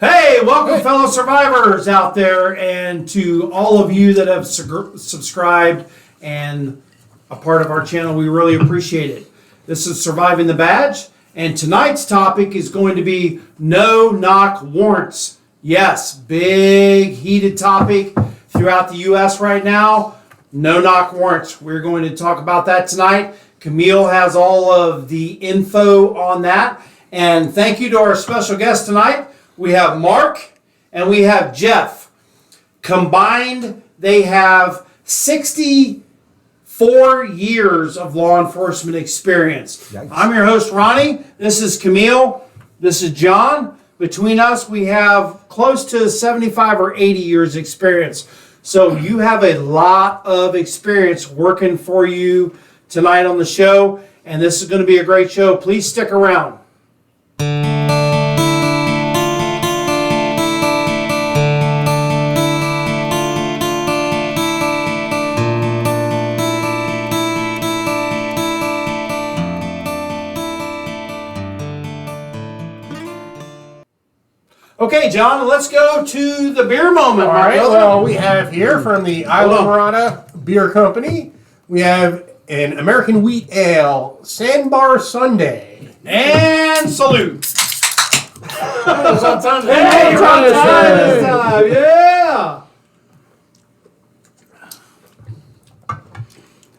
Hey, welcome fellow survivors out there, and to all of you that have subscribed and a part of our channel. We really appreciate it. This is Surviving the Badge, and tonight's topic is going to be no-knock warrants. Yes, big heated topic throughout the U.S. right now. No-knock warrants. We're going to talk about that tonight. Camille has all of the info on that. And thank you to our special guest tonight. We have Mark and we have Jeff. Combined, they have 64 years of law enforcement experience. Yikes. I'm your host, Ronnie. This is Camille. This is John. Between us, we have close to 75 or 80 years experience. So you have a lot of experience working for you tonight on the show, and this is going to be a great show. Please stick around. Okay, John, let's go to the beer moment. All right, well, we have here from the Isla Beer Company, we have an American Wheat Ale, Sandbar Sunday. And salute. It's on time. Hey, it's on time this time. Yeah.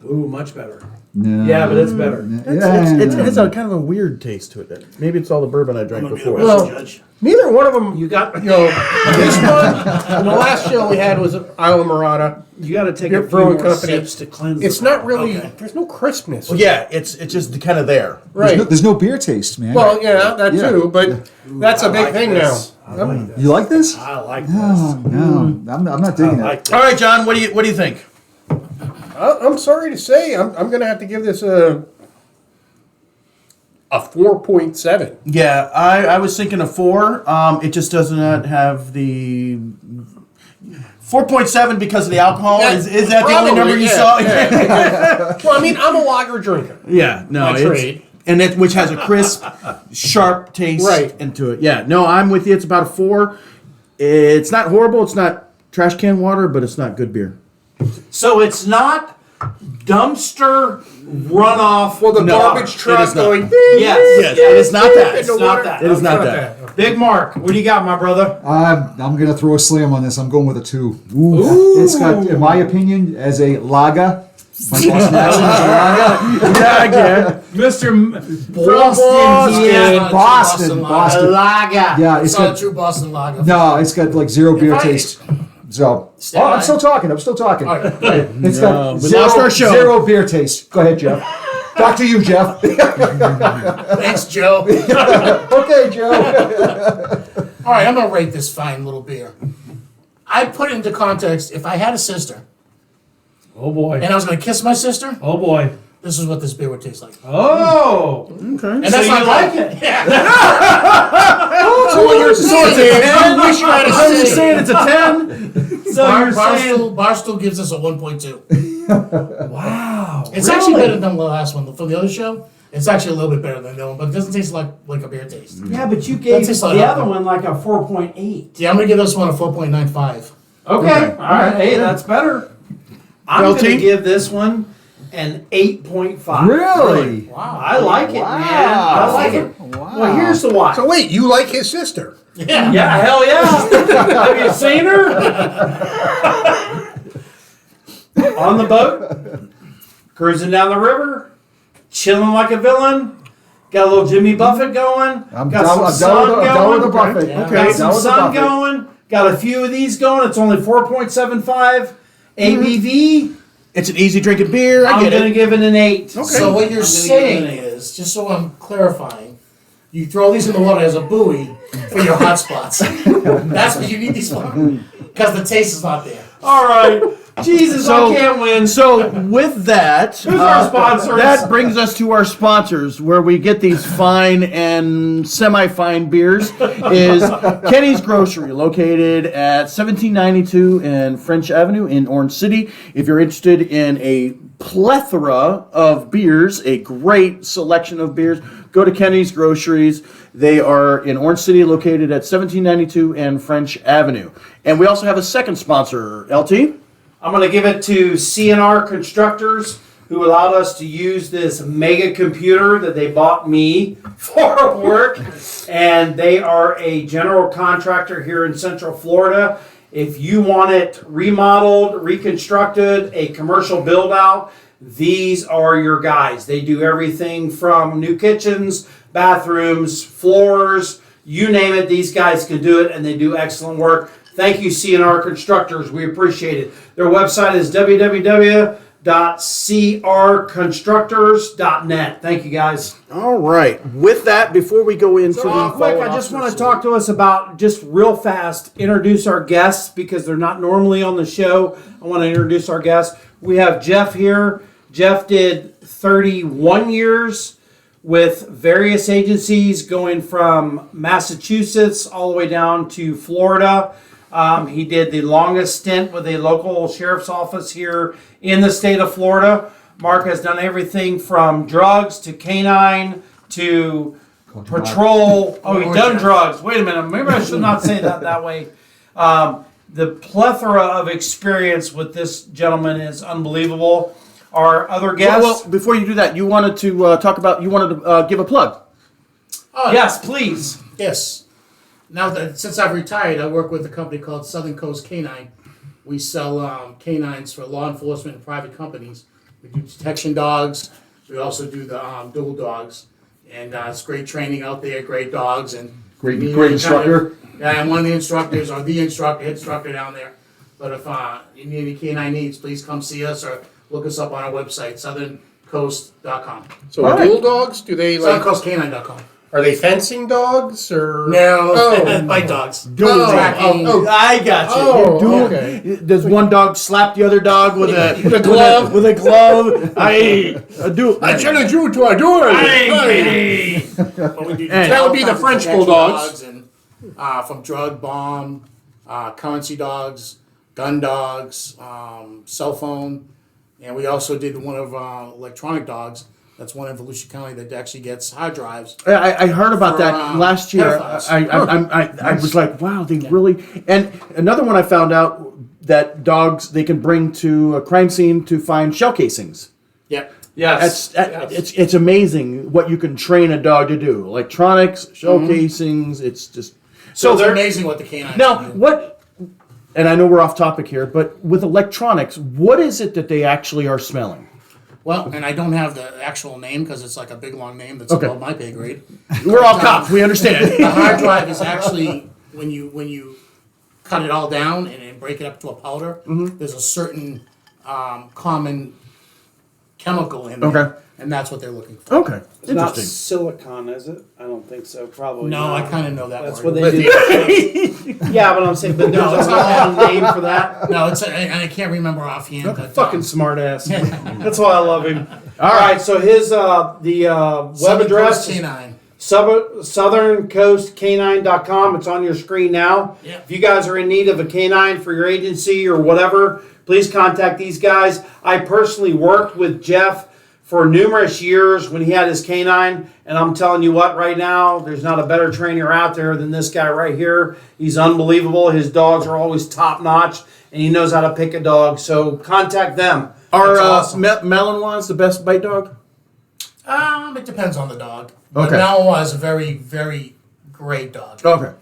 Ooh, much better. No. Yeah, but it's better. It has a kind of a weird taste to it. Maybe it's all the bourbon I drank before. Well, neither one of them, You got. this one, and the last show we had was Isla Mirada. You got to take Beer a few brewing more company. sips to cleanse. It's the not palate. really, Okay. there's no crispness. Well, yeah, it's just kind of there. Right. There's no beer taste, man. Well, yeah, that Yeah. too, but that's a I big like thing this. now. I like this. You like this? I like No, this. no, I'm not digging I like it. this. All right, John, what do you think? I'm sorry to say, I'm going to have to give this a 4.7. Yeah, I was thinking a 4. It just does not have the 4.7 because of the alcohol. Yeah, Is that the only probably, number you yeah, saw? yeah. Well, I mean, I'm a lager drinker. Yeah, no, My it's trade. and it which has a crisp, sharp taste Right. into it. Yeah, no, I'm with you. It's about a 4. It's not horrible. It's not trash can water, but it's not good beer. So it's not dumpster runoff. Well, the No, garbage it truck is not. going. Yes. Yes, it is not that. It's not that. It is not that. Big Mark, what do you got, my brother? I'm gonna throw a slam on this. I'm going with a 2. It's got, in my opinion, as a lager. My Boston accent is a lager. Yeah, I get. Mr. Boston, here. Boston. Lager. Yeah, it's It's not a got true Boston lager. no. It's got like zero beer I- taste. So, Stand I'm by. still talking. It's got No, we zero, lost our show. zero beer taste. Go ahead, Jeff. Back to you, Jeff. Thanks, Joe. Okay, Joe. All right, I'm gonna rate this fine little beer. I put it into context. If I had a sister Oh boy. and I was gonna kiss my sister, Oh boy. this is what this beer would taste like. Oh. Okay. And So that's you not like bad. it? Yeah. So what you're saying is, you wish you had a I was just sister. saying it's a 10. So you're saying. Barstool gives us a 1.2. Wow. It's actually better than the last one from the other show. It's actually a little bit better than the other one, but it doesn't taste like a beer taste. Yeah, but you gave tastes the like other alcohol. one like a 4.8. Yeah, I'm gonna give this one a 4.95. Okay. All right. Hey, that's better. I'm going to Guilty. give this one an 8.5. Really? Wow. I like it, man. I like it. Wow. Well, here's the why. So wait, you like his sister? Yeah. Yeah, hell yeah. Have you seen her? On the boat, cruising down the river, chilling like a villain. Got a little Jimmy Buffett going. I'm got down, some I'm sun down going. with the Buffett. Yeah. Okay, Got down some with the sun Buffett. going. Got a few of these going. It's only 4.75 ABV. It's an easy drinking beer. I I'm get going to it. give it an 8. So what you're saying is, just so I'm clarifying, you throw these in the water as a buoy for your hot spots. That's what you need these for. Because the taste is not there. All right. Jesus, So- I can't win. So with that, Who's our sponsors? that brings us to our sponsors, where we get these fine and semi-fine beers. Is Kenny's Grocery, located at 1792 in French Avenue in Orange City. If you're interested in a plethora of beers, a great selection of beers, go to Kenny's Groceries. They are in Orange City, located at 1792 and French Avenue. And we also have a second sponsor, LT. I'm going to give it to CNR Constructors, who allowed us to use this mega computer that they bought me for work. And they are a general contractor here in Central Florida. If you want it remodeled, reconstructed, a commercial build out, these are your guys. They do everything from new kitchens, bathrooms, floors, you name it. These guys can do it, and they do excellent work. Thank you, CNR Constructors. We appreciate it. Their website is www.crconstructors.net. Thank you, guys. All right. With that, before we go into the Real quick, I just want to talk to us about, just real fast, introduce our guests because they're not normally on the show. I want to introduce our guests. We have Jeff here. Jeff did 31 years with various agencies, going from Massachusetts all the way down to Florida. He did the longest stint with a local sheriff's office here in the state of Florida. Mark has done everything from drugs to canine to patrol. Oh, he's done drugs. Wait a minute. Maybe I should not say that way. The plethora of experience with this gentleman is unbelievable. Our other guests. Well, before you do that, you wanted to give a plug. Yes, please. Yes. Now that since I've retired, I work with a company called Southern Coast Canine. We sell canines for law enforcement and private companies. We do detection dogs. We also do the dual dogs, and it's great training out there. Great dogs and Great instructor. Yeah, I'm one of the instructors, or the head instructor down there. But if you need any canine needs, please come see us or look us up on our website, southerncoast.com. So All right. dual dogs, do they like? SouthernCoastCanine.com. Are they fencing dogs or? No, Oh. bite dogs. Dual Tracking. I got you. Oh, Dual- okay. Does one dog slap the other dog with a glove? With a glove. I do. I challenge you to a duel. But we do And- That would be the all kinds of French detection bulldogs. and from drug, bomb, currency dogs, gun dogs, cell phone, and we also did one of electronic dogs. That's one in Volusia County that actually gets hard drives. I heard about For, that last year. pedophiles. I was like, wow, they really. And another one I found out that dogs they can bring to a crime scene to find shell casings. Yep. Yes. It's amazing what you can train a dog to do. Electronics, shell casings. It's just So it's they're- amazing what the canines now can do. what. And I know we're off topic here, but with electronics, what is it that they actually are smelling? Well, and I don't have the actual name because it's like a big long name that's Okay. above my pay grade. We're all cops. We understand. The hard drive is actually when you cut it all down and break it up to a powder. There's a certain common chemical in there, Okay. and that's what they're looking for. Okay, It's not interesting. silicon, is it? I don't think so. Probably No, not. I kind of know that. That's word. what they do. Yeah, but I'm saying, but there's it's a not. name for that. No, and I can't remember offhand. But, Fucking smart ass. That's why I love him. All right, so his web Southern address Coast is Canine. southerncoastcanine.com. It's on your screen now. Yeah. If you guys are in need of a canine for your agency or whatever, please contact these guys. I personally worked with Jeff for numerous years when he had his canine, and I'm telling you what, right now, there's not a better trainer out there than this guy right here. He's unbelievable. His dogs are always top notch, and he knows how to pick a dog. So contact them. Are That's awesome. Malinois the best bite dog? It depends on the dog. But Okay. Malinois is a very, very great dog. Okay.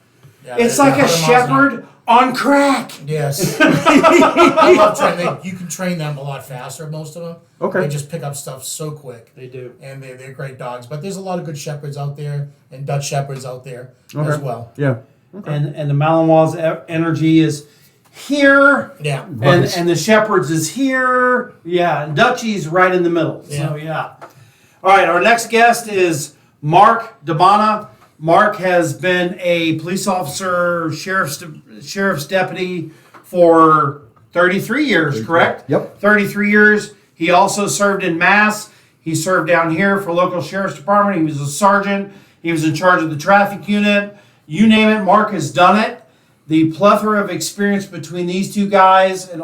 Yeah, It's they're like a 100 miles an hour. shepherd on crack. Yes. I love training. You can train them a lot faster, most of them. Okay. They just pick up stuff so quick. They do. And they're great dogs. But there's a lot of good shepherds out there and Dutch shepherds out there as Okay. well. Yeah. And the Malinois' energy is here, Yeah. and the Shepherd's is here. Yeah, and Dutchie's right in the middle. So yeah. All right, our next guest is Mark Dabana. Mark has been a police officer, sheriff's deputy for 33 years, correct? Yep. 33 years. He also served in Mass. He served down here for local sheriff's department. He was a sergeant. He was in charge of the traffic unit. You name it, Mark has done it. The plethora of experience between these two guys and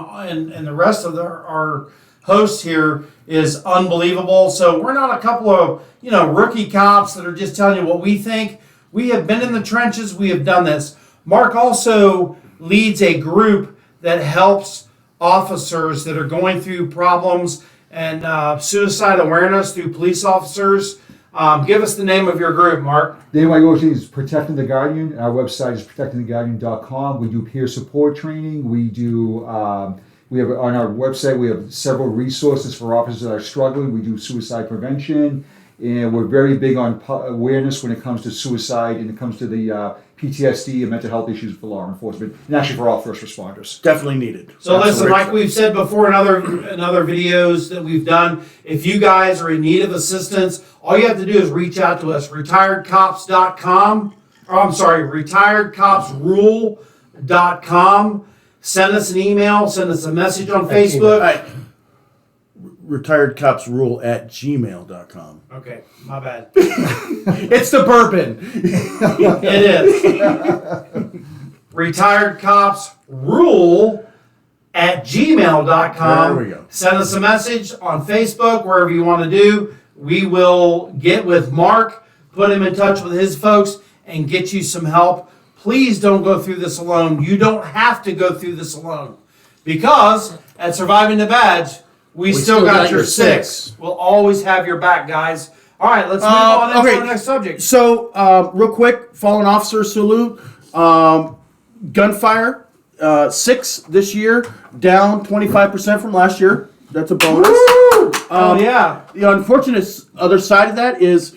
the rest of our hosts here is unbelievable. So we're not a couple of rookie cops that are just telling you what we think. We have been in the trenches. We have done this. Mark also leads a group that helps officers that are going through problems and suicide awareness through police officers. Give us the name of your group, Mark. The name I go to is Protecting the Guardian. Our website is protectingtheguardian.com. We do peer support training. We do. We have on our website. We have several resources for officers that are struggling. We do suicide prevention, and we're very big on awareness when it comes to suicide and it comes to the PTSD and mental health issues for law enforcement, and actually for all first responders. Definitely needed. So listen, like we've said before in other videos that we've done, if you guys are in need of assistance, all you have to do is reach out to us, retiredcops.com, retiredcopsrule.com. Send us an email, send us a message on Facebook. Right. Retiredcopsrule@gmail.com. Okay, my bad. It's the bourbon. It is. retiredcopsrule@gmail.com. There we go. Send us a message on Facebook, wherever you want to do. We will get with Mark, put him in touch with his folks, and get you some help. Please don't go through this alone. You don't have to go through this alone. Because at Surviving the Badge, we still got your six. We'll always have your back, guys. All right, let's move on into the next subject. So, real quick, fallen officer salute. Gunfire, 6 this year, down 25% from last year. That's a bonus. Yeah. The unfortunate other side of that is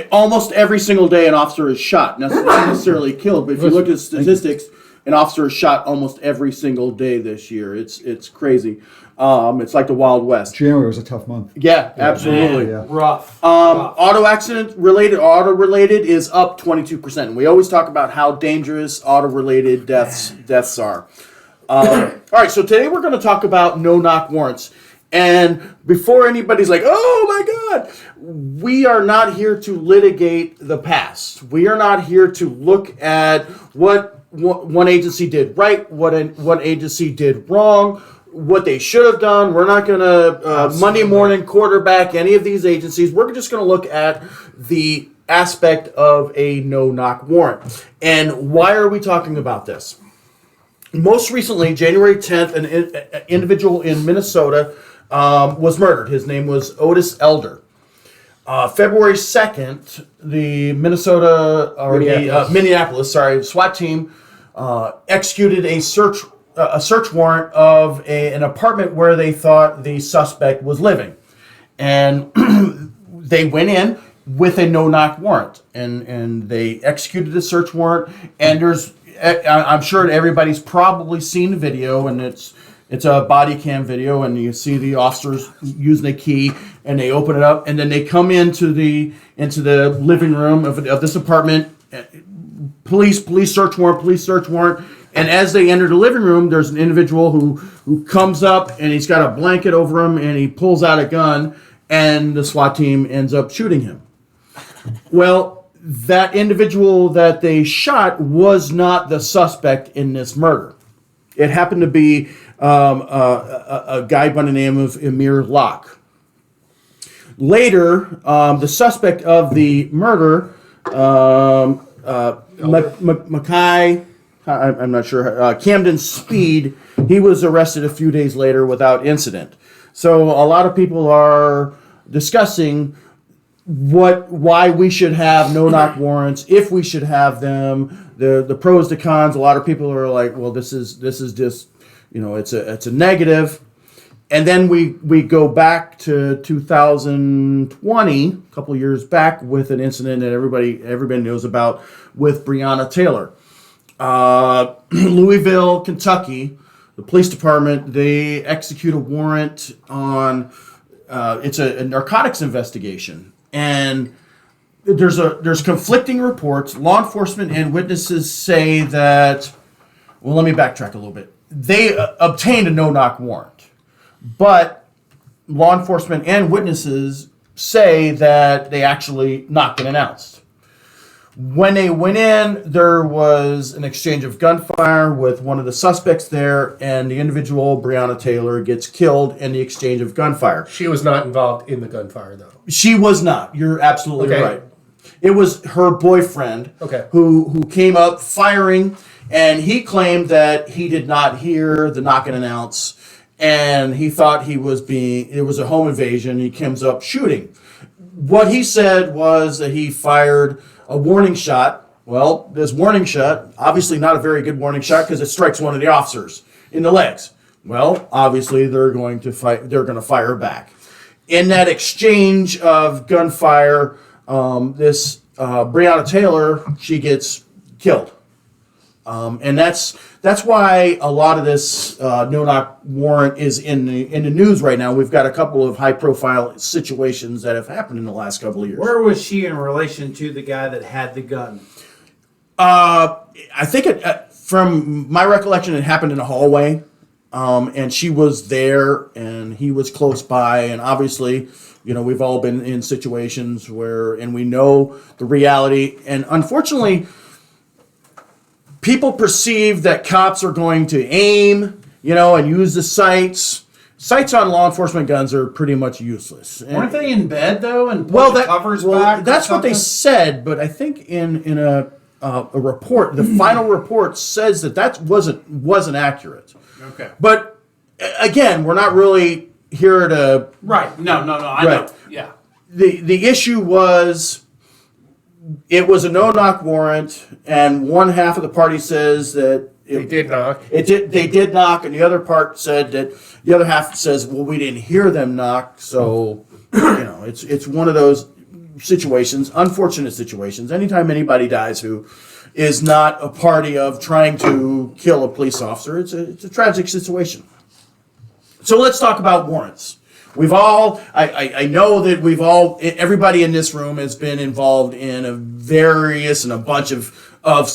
almost every single day an officer is shot. Not necessarily killed, but if you look at statistics, an officer is shot almost every single day this year. It's crazy. It's like the Wild West. January was a tough month. Yeah, absolutely. Yeah. Rough. Auto related is up 22%. And we always talk about how dangerous auto-related deaths are. All right, so today we're going to talk about no-knock warrants. And before anybody's like, oh my God, we are not here to litigate the past. We are not here to look at what one agency did right, what agency did wrong, what they should have done. We're not going to Monday morning quarterback any of these agencies. We're just going to look at the aspect of a no-knock warrant. And why are we talking about this? Most recently, January 10th, an individual in Minnesota was murdered. His name was Otis Elder. February 2nd, the Minneapolis SWAT team executed a search warrant of an apartment where they thought the suspect was living. And they went in with a no-knock warrant. And they executed a search warrant. And I'm sure everybody's probably seen the video, and it's a body cam video, and you see the officers using a key, and they open it up, and then they come into the living room of this apartment. Police search warrant. And as they enter the living room, there's an individual who comes up, and he's got a blanket over him, and he pulls out a gun, and the SWAT team ends up shooting him. Well, that individual that they shot was not the suspect in this murder. It happened to be a guy by the name of Amir Locke. Later, the suspect of the murder, Mackay, I'm not sure, Camden Speed, he was arrested a few days later without incident. So a lot of people are discussing why we should have no-knock warrants, if we should have them, the pros, the cons. A lot of people are like, well, this is just, it's a negative. And then we go back to 2020, a couple years back, with an incident that everybody knows about with Brianna Taylor. Louisville, Kentucky, the police department, they execute a warrant on, it's a narcotics investigation. And there's conflicting reports. Law enforcement and witnesses say that, well, let me backtrack a little bit. They obtained a no-knock warrant, but law enforcement and witnesses say that they actually knocked and announced. When they went in, there was an exchange of gunfire with one of the suspects there, and the individual, Brianna Taylor, gets killed in the exchange of gunfire. She was not involved in the gunfire, though. She was not. You're absolutely right. It was her boyfriend. Okay. Who came up firing, and he claimed that he did not hear the knock and announce, and he thought it was a home invasion. He comes up shooting. What he said was that he fired a warning shot. Well, this warning shot, obviously not a very good warning shot because it strikes one of the officers in the legs. Well, obviously they're going to fight. They're going to fire back. In that exchange of gunfire, this Brianna Taylor, she gets killed, and that's why a lot of this no-knock warrant is in the news right now. We've got a couple of high-profile situations that have happened in the last couple of years. Where was she in relation to the guy that had the gun? I think from my recollection, it happened in a hallway, and she was there, and he was close by, and obviously, we've all been in situations and we know the reality, and unfortunately, people perceive that cops are going to aim, and use the sights. Sights on law enforcement guns are pretty much useless. Weren't they in bed though, and pulled the covers back? That's what they said, but I think in a report, the final report says that wasn't accurate. Okay. But again, we're not really here to. Right. No. I Right. know. Yeah. The issue was it was a no-knock warrant, and one half of the party says that They did knock. they did knock, and the other part said that the other half says, well, we didn't hear them knock, so it's one of those situations, unfortunate situations. Anytime anybody dies who is not a party of trying to kill a police officer, it's a tragic situation. So let's talk about warrants. I know that everybody in this room has been involved in a bunch of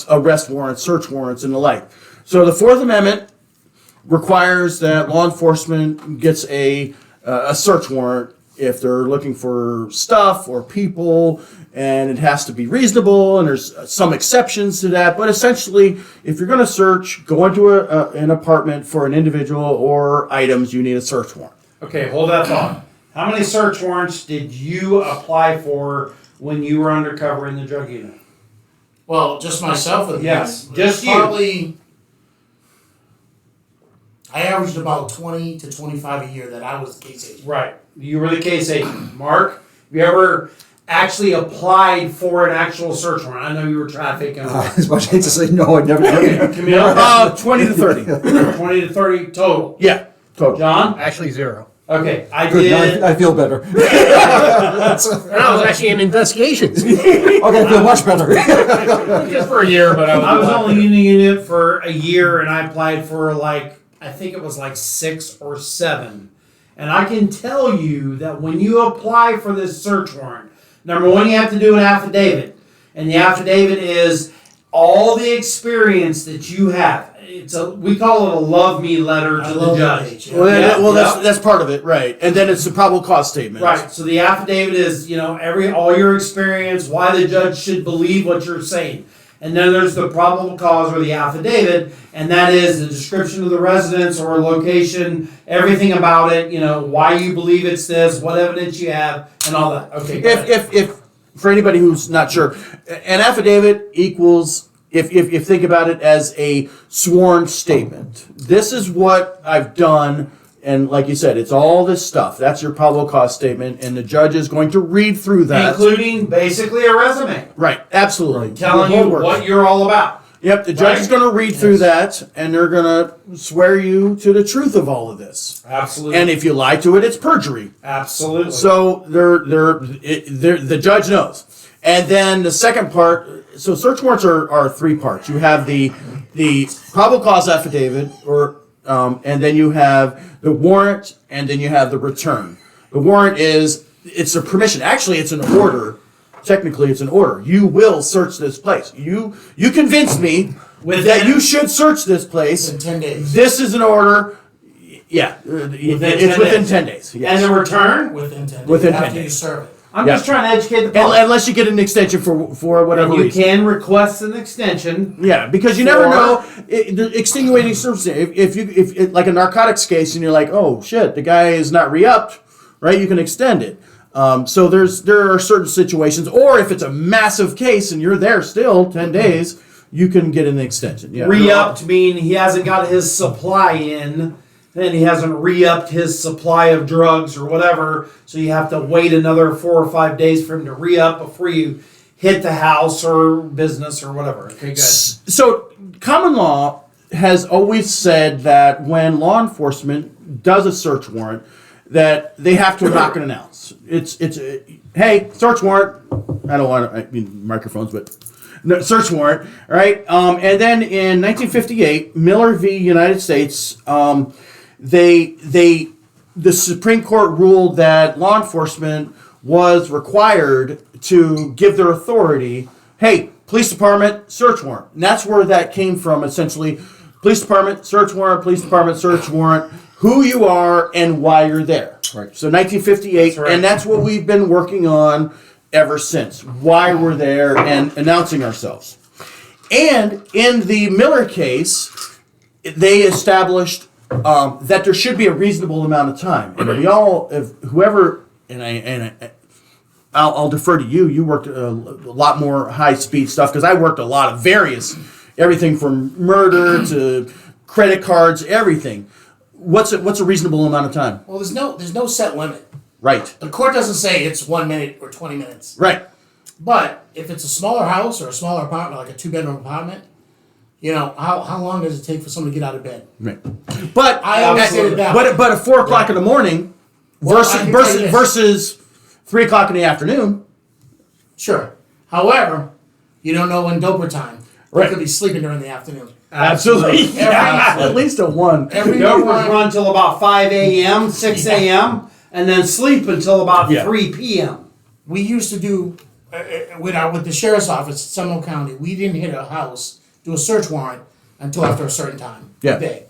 arrest warrants, search warrants, and the like. So the Fourth Amendment requires that law enforcement gets a search warrant if they're looking for stuff or people, and it has to be reasonable, and there's some exceptions to that. But essentially, if you're going to search, go into an apartment for an individual or items, you need a search warrant. Okay, hold that thought. How many search warrants did you apply for when you were undercover in the drug unit? Well, just myself. Yes, just you. Probably, I averaged about 20 to 25 a year that I was the case agent. Right. You were the case agent. Mark, have you ever actually applied for an actual search warrant? I know you were traffic. As much as I hate to say no, I never did. Camille? 20 to 30. 20 to 30 total. Yeah, total. John? Actually, 0. Okay, I Good, did. I feel better. And I was actually in investigations. Okay, I feel much better. Just for a year, but I was only in the unit for a year, and I applied for I think it was 6 or 7. And I can tell you that when you apply for this search warrant, number one, you have to do an affidavit. And the affidavit is all the experience that you have. We call it a love me letter to the judge. That's part of it, right? And then it's the probable cause statement, Right. So the affidavit is, all your experience, why the judge should believe what you're saying. And then there's the probable cause or the affidavit, and that is the description of the residence or location, everything about it, why you believe it's this, what evidence you have, and all that. Okay. If for anybody who's not sure, an affidavit equals, if you think about it as a sworn statement. This is what I've done, and like you said, it's all this stuff. That's your probable cause statement, and the judge is going to read through that. Including basically a resume. Right, absolutely. Telling you what you're all about. Yep, the judge is going to read through that, and they're going to swear you to the truth of all of this. Absolutely. And if you lie to it, it's perjury. Absolutely. So the judge knows. And then the second part, so search warrants are 3 parts. You have the probable cause affidavit, and then you have the warrant, and then you have the return. The warrant it's a permission. Actually, it's an order. Technically, it's an order. You will search this place. You convinced me that you should search this place. In 10 days. This is an order. Yeah, it's within 10 days. Yes. And the return? Within 10 days. Within 10 After you days. serve it. I'm just trying to educate the public. Unless you get an extension for whatever You reason. can request an extension. Yeah, because you never know the extenuating circumstance. If like a narcotics case, and you're like, oh shit, the guy is not re-upped, right? You can extend it. So there are certain situations, or if it's a massive case and you're there still 10 days, you can get an extension. Yeah. Re-upped mean he hasn't got his supply in, then he hasn't re-upped his supply of drugs or whatever, so you have to wait another 4 or 5 days for him to re-up before you hit the house or business or whatever. Okay, good. So common law has always said that when law enforcement does a search warrant, that they have to knock and announce. It's hey, search warrant. I don't want to, I mean microphones, but no, search warrant, right? And then in 1958, Miller v. United States, the Supreme Court ruled that law enforcement was required to give their authority. Hey, police department, search warrant. And that's where that came from, essentially. Police department, search warrant, police department, search warrant, who you are and why you're there. Right. So 1958, That's right. and that's what we've been working on ever since. Why we're there and announcing ourselves. And in the Miller case, they established that there should be a reasonable amount of time. And we all, if whoever, I'll defer to you. You worked a lot more high-speed stuff because I worked a lot of various, everything from murder to credit cards, everything. What's a reasonable amount of time? Well, there's no set limit. Right. The court doesn't say it's 1 minute or 20 minutes. Right. But if it's a smaller house or a smaller apartment, like a 2-bedroom apartment, how long does it take for someone to get out of bed? Right. But I always did it that way. but at 4 o'clock in the morning Well, I can tell you this. versus 3 o'clock in the afternoon. Sure. However, you don't know when doper time. Right. You could be sleeping during the afternoon. Absolutely. Yeah. At least a 1. Every Dopers morning, run till about 5 a.m., 6 a.m., and then sleep until about Yeah. 3 p.m. we used to do with the sheriff's office in Seminole County. We didn't hit a house, do a search warrant until after a certain time Yeah. of day,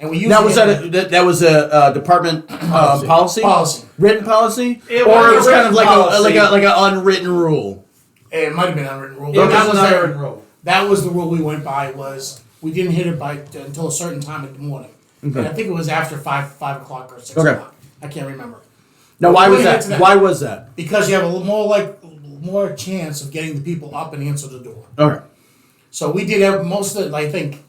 and we usually That was a department policy. Policy. Written policy, It or was it was a kind of written policy. like an unwritten rule. It might have been unwritten rule. It but was an their- unwritten rule. That was the rule we went by. Was we didn't hit it until a certain time in the morning, and I think it was after 5 o'clock or 6 Okay. o'clock. I can't remember. Now, why was We went to that? Why was that? Because you have a little more chance of getting the people up and answer the door. Okay. So we did have most of it. I think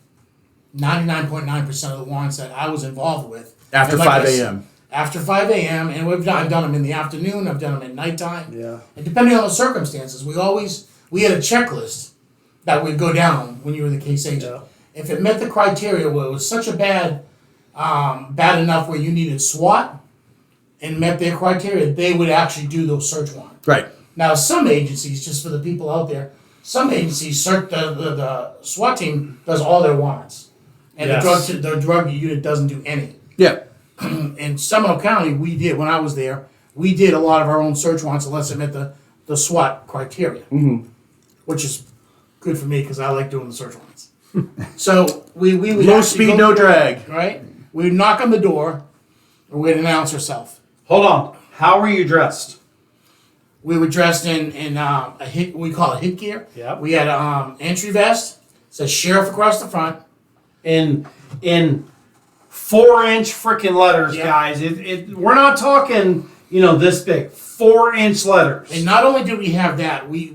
99.9% of the warrants that I was involved with After and like 5 I s- a.m. After 5 a.m. and I've done them in the afternoon. I've done them at nighttime. Yeah. And depending on the circumstances, we had a checklist that would go down when you were the case agent. If it met the criteria where it was such a bad enough where you needed SWAT and met their criteria, they would actually do those search warrants. Right. Now, some agencies, just for the people out there, some agencies, the SWAT team does all their warrants. And Yes. the drug unit doesn't do any. Yeah. In Seminole County, when I was there, we did a lot of our own search warrants unless it met the SWAT criteria. Which is good for me because I like doing the search warrants. So we would Low actually speed, go no through, drag. Right? We'd knock on the door, or we'd announce ourselves. Hold on. How were you dressed? We were dressed in a hit. We call it hit gear. Yep. We had entry vest. Says sheriff across the front. In 4-inch freaking letters, Yeah. guys. We're not talking, this big. 4-inch letters. And not only did we have that, we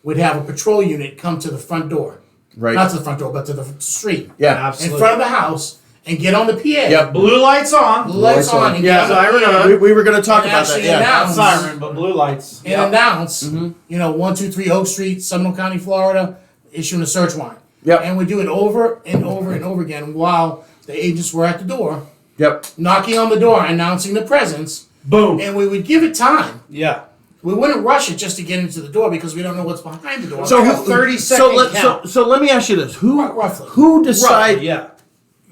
would have a patrol unit come to the front door. Right. Not to the front door, but to the street. Yeah. Absolutely. In front of the house and get on the PA. Yep. Blue lights on. Blue lights on. And Yeah. get on the PA We were going to talk And about that. actually Yeah. announce- Siren, but blue lights. and announce, 123 Oak Street, Seminole County, Florida, issuing a search warrant. Yep. And we do it over and over and over again while the agents were at the door, Yep. knocking on the door, announcing the presence, Boom. and we would give it time. Yeah. We wouldn't rush it just to get into the door because we don't know what's behind the door. So Like a who- 30-second count. So let me ask you this: Roughly. who decides? Roughly, yeah.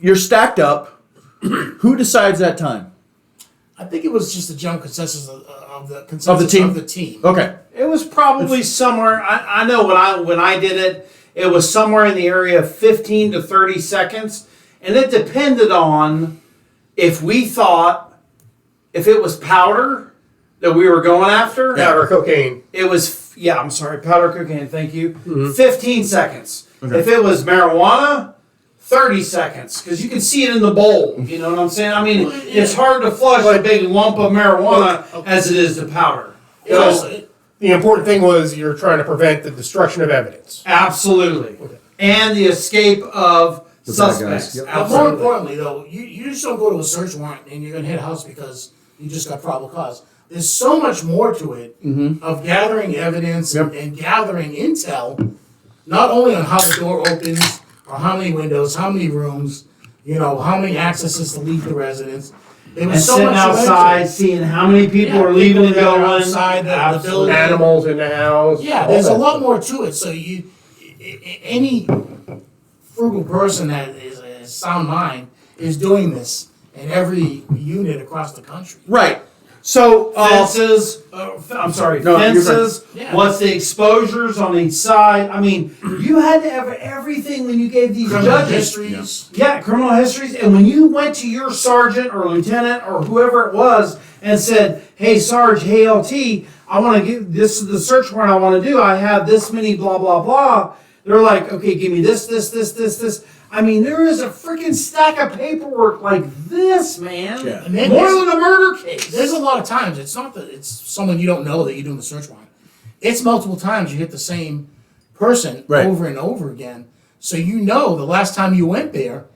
You're stacked up. Who decides that time? I think it was just the general consensus of the consensus team? of the team. Okay. It was probably somewhere. I know when I did it, it was somewhere in the area of 15 to 30 seconds, and it depended on if we thought if it was powder that we were going after. Powder cocaine. It was powder cocaine. Thank you. 15 seconds. Okay. If it was marijuana, 30 seconds because you can see it in the bowl. You know what I'm saying? I mean, it's hard to flush a big lump of marijuana as it is to powder. So the important thing was you're trying to prevent the destruction of evidence. Absolutely. And the escape of The bad guys, suspects. yep. But more Absolutely. importantly, though, you just don't go to a search warrant and you're going to hit a house because you just got probable cause. There's so much more to it of gathering evidence and gathering intel, not only on how the door opens or how many windows, how many rooms, how many accesses to leave the residence. There And was so sitting much to it. outside, seeing how many people are leaving and people that are going. outside the Absolutely. building. Animals in the house. Yeah, all there's a that lot stuff. more to it. So any frugal person that is a sound mind is doing this in every unit across the country. Right. So Fences, I'm sorry, No, you're fences, right. what's the exposures on each side? I mean, you had to have everything when you gave these Criminal judges. histories. Yeah, criminal histories. And when you went to your sergeant or lieutenant or whoever it was and said, hey, Sarge, hey, LT, I want to give this is the search warrant I want to do. I have this many blah, blah, blah. They're like, okay, give me this. I mean, there is a freaking stack of paperwork like this, man. Yeah. And then More there's- than a murder case. There's a lot of times. It's not that it's someone you don't know that you're doing the search warrant. It's multiple times you hit the same person Right. over and over again. So the last time you went there,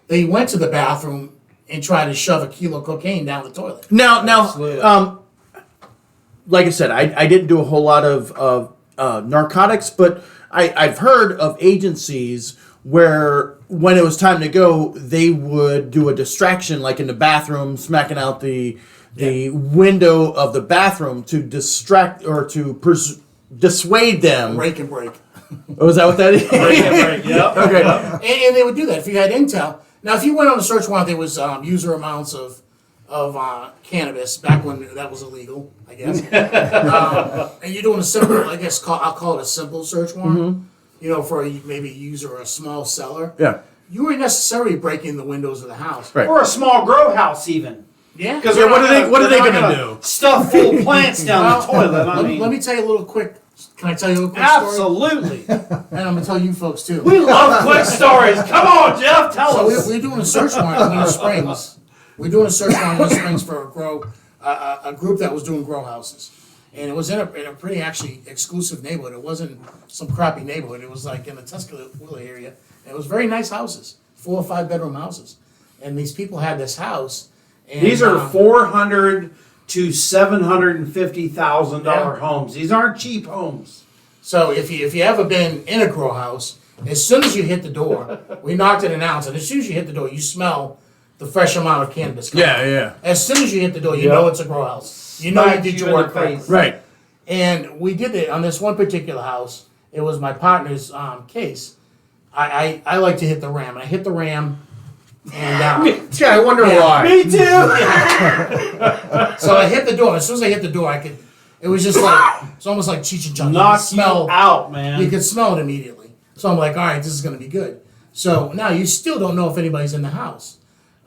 they went to the bathroom and tried to shove a kilo of cocaine down the toilet. now, Absolutely. like I said, I didn't do a whole lot of narcotics, but I've heard of agencies where when it was time to go, they would do a distraction, like in the bathroom, smacking out the window of the bathroom to distract or to dissuade them. Break and break. Oh, is that what that is? Yep. Okay. And they would do that if you had intel. Now, if you went on a search warrant, there was user amounts of cannabis back when that was illegal, I guess. And you're doing a simple, I'll call it a simple search warrant. For maybe a user or a small seller. Yeah. You weren't necessarily breaking the windows of the house. Right. Or a small grow house, even. Yeah. Because Yeah, what are they gonna do? Stuff full of plants down the toilet. I mean, Let me tell you a little quick. Can I tell you a quick story? absolutely. And I'm gonna tell you folks too. We love quick stories. Come on, Jeff, tell So us. we're doing a search warrant in Winter Springs. We're doing a search warrant in Winter Springs for a group that was doing grow houses. And it was in a pretty actually exclusive neighborhood. It wasn't some crappy neighborhood. It was like in the Tuscaloosa area. And it was very nice houses, 4 or 5 bedroom houses. And these people had this house. And, These are $400,000 to $750,000 Yeah. homes. These aren't cheap homes. So if you ever been in a grow house, as soon as you hit the door, we knocked it announced, and as soon as you hit the door, you smell the fresh amount of cannabis coming. Yeah. As soon as you hit the door, you Yep. know it's a grow house. You know you Smacks did you your in work the correctly. face. Right. And we did it on this one particular house. It was my partner's case. I like to hit the ram, and I hit the ram, and Yeah, I wonder why. Me too. so I hit the door. As soon as I hit the door, it was just like it's almost like Cheech and Chong. Knock you smell out, man. You could smell it immediately. So I'm like, all right, this is going to be good. So now you still don't know if anybody's in the house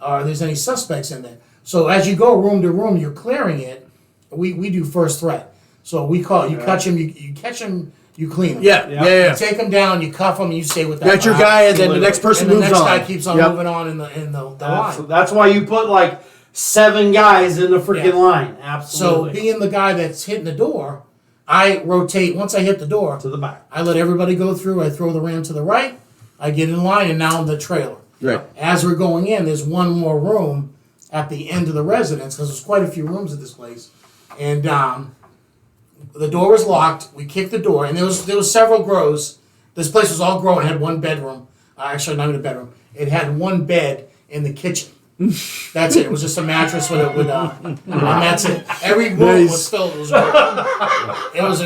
or there's any suspects in there. So as you go room to room, you're clearing it. We do first threat. So we call you catch him, you catch him, you clean him. Yeah. Yeah. Yeah. You take him down, you cuff him, and you stay with that. Got your guy, and then the next person and the moves next on. guy keeps on Yep. moving on in the line. That's why you put like 7 guys in the freaking Yeah. line. So Absolutely. being the guy that's hitting the door, I rotate. Once I hit the door, to the back. I let everybody go through. I throw the ram to the right. I get in line, and now I'm the trailer. Right. As we're going in, there's one more room at the end of the residence because there's quite a few rooms at this place, and the door was locked. We kicked the door, and there was several grows. This place was all grown. It had one bedroom. Actually, not even a bedroom. It had one bed in the kitchen. That's it. It was just a mattress and that's it. Every room was filled. It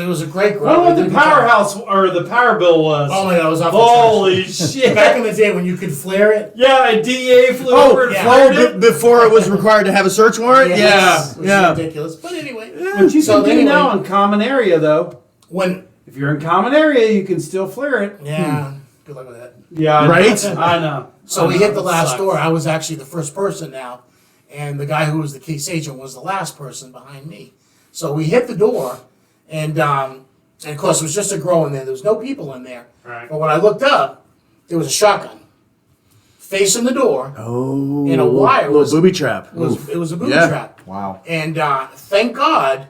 was a great I grow. wonder what the powerhouse or the power bill was. Oh my God, it was off the Holy charts. shit. Back in the day when you could flare it. Yeah, a DA flew over and yeah. fired it. Before it was required to have a search warrant? It Yeah. was Yeah. ridiculous. But anyway, But you So can do anyway- now in common area, though. when If you're in common area, you can still flare it. yeah, good luck with that. Yeah, I Right? know. I know. So I we know, hit the it last sucks. door. I was actually the first person now, and the guy who was the case agent was the last person behind me. So we hit the door, and of course it was just a grow in there. There was no people in there. Right. But when I looked up, there was a shotgun. facing the door. Oh, In a wire little was- booby trap. It was a booby Yeah. trap. Wow. And thank God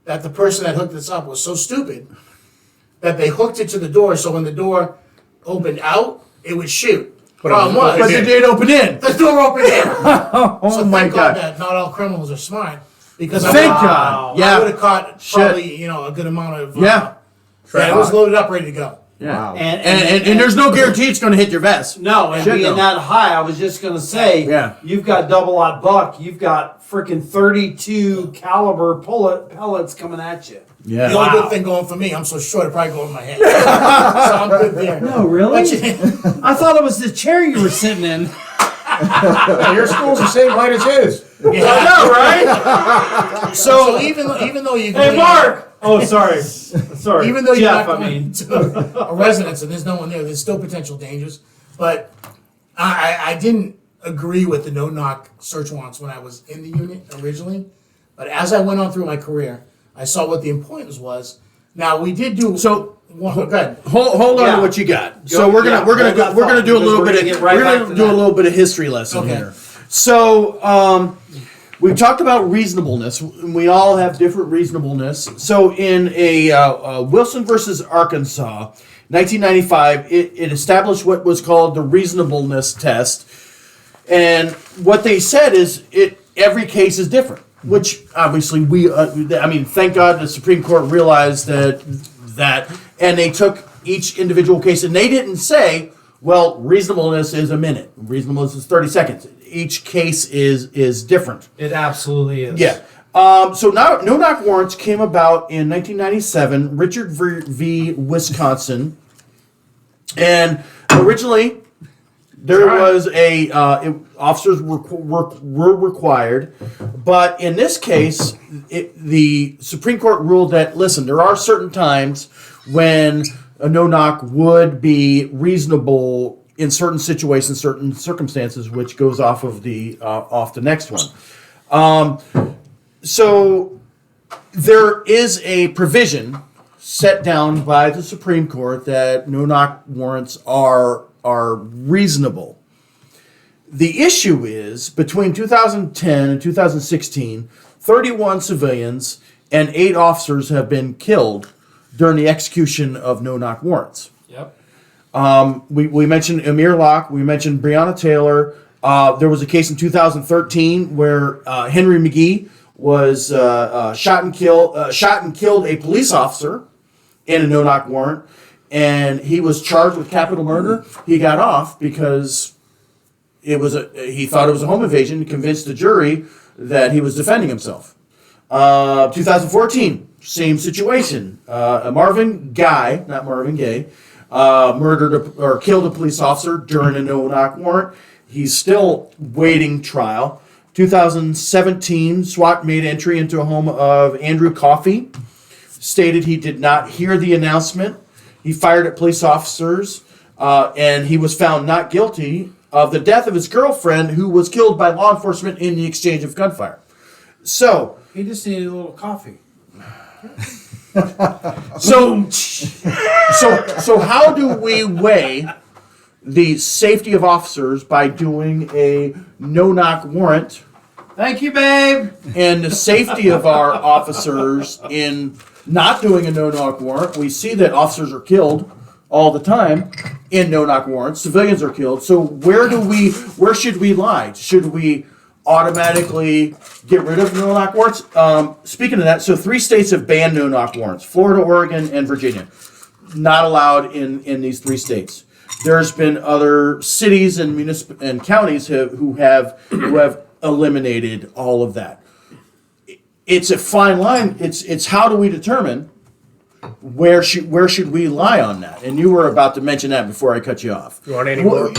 that the person that hooked this up was so stupid that they hooked it to the door, so when the door opened out, it would shoot. Problem But was, they did open in. the door opened in. Oh So my thank God. God that not all criminals are smart, because Thank God. I Yeah. would have caught Shit. probably a good amount of Yeah. it was loaded up, ready to go. Yeah. Wow. And there's no guarantee it's going to hit your vest. No, and Shit, being no. that high, I was just gonna say, Yeah. you've got double-aught buck, you've got freaking 32 caliber pellets coming at you. Yeah. The only good thing going for me, I'm so short, it probably go over my head. So I'm good there. No, really? But you- I thought it was the chair you were sitting in. Yeah, your school's the same height as his. yeah. Right? So even though you Hey, Mark! Oh, sorry. Sorry. even though you're Jeff, not I going mean. to a residence and there's no one there, there's still potential dangers. But I didn't agree with the no-knock search warrants when I was in the unit originally. But as I went on through my career, I saw what the importance was. Now we did do So- Go ahead. Hold on Yeah. to what you got. So we're gonna yeah, we're gonna hold that go, we're gonna thought, do a because little we're bit gonna of get right we're back gonna to do a that. little bit of history lesson Okay. here. So we've talked about reasonableness. We all have different reasonableness. So in a Wilson versus Arkansas, 1995, it established what was called the Reasonableness Test, and what they said is every case is different. Which obviously thank God the Supreme Court realized that, and they took each individual case, and they didn't say, well, reasonableness is a minute, reasonableness is 30 seconds. Each case is different. It absolutely is. Yeah. So now no-knock warrants came about in 1997, Richard v. Wisconsin, and originally there was officers were required, but in this case, the Supreme Court ruled that, listen, there are certain times when a no-knock would be reasonable in certain situations, certain circumstances, which goes off of the next one. So there is a provision set down by the Supreme Court that no-knock warrants are reasonable. The issue is, between 2010 and 2016, 31 civilians and 8 officers have been killed during the execution of no-knock warrants. Yep. We mentioned Amir, Locke, we mentioned Brianna Taylor. There was a case in 2013 where Henry McGee was shot and killed a police officer in a no-knock warrant, and he was charged with capital murder. He got off because he thought it was a home invasion, and convinced the jury that he was defending himself. 2014, same situation. Marvin Guy, not Marvin Gaye, murdered or killed a police officer during a no-knock warrant. He's still waiting trial. 2017, SWAT made entry into a home of Andrew Coffey. Stated he did not hear the announcement. He fired at police officers, and he was found not guilty of the death of his girlfriend, who was killed by law enforcement in the exchange of gunfire. So He just needed a little coffee. So how do we weigh the safety of officers by doing a no-knock warrant, Thank you, babe. and the safety of our officers in not doing a no-knock warrant? We see that officers are killed all the time in no-knock warrants. Civilians are killed. So where should we lie? Should we automatically get rid of no-knock warrants? Speaking of that, so 3 states have banned no-knock warrants: Florida, Oregon, and Virginia. Not allowed in these 3 states. There's been other cities and counties who have eliminated all of that. It's a fine line. It's how do we determine where should we lie on that? And you were about to mention that before I cut you off. You want any more?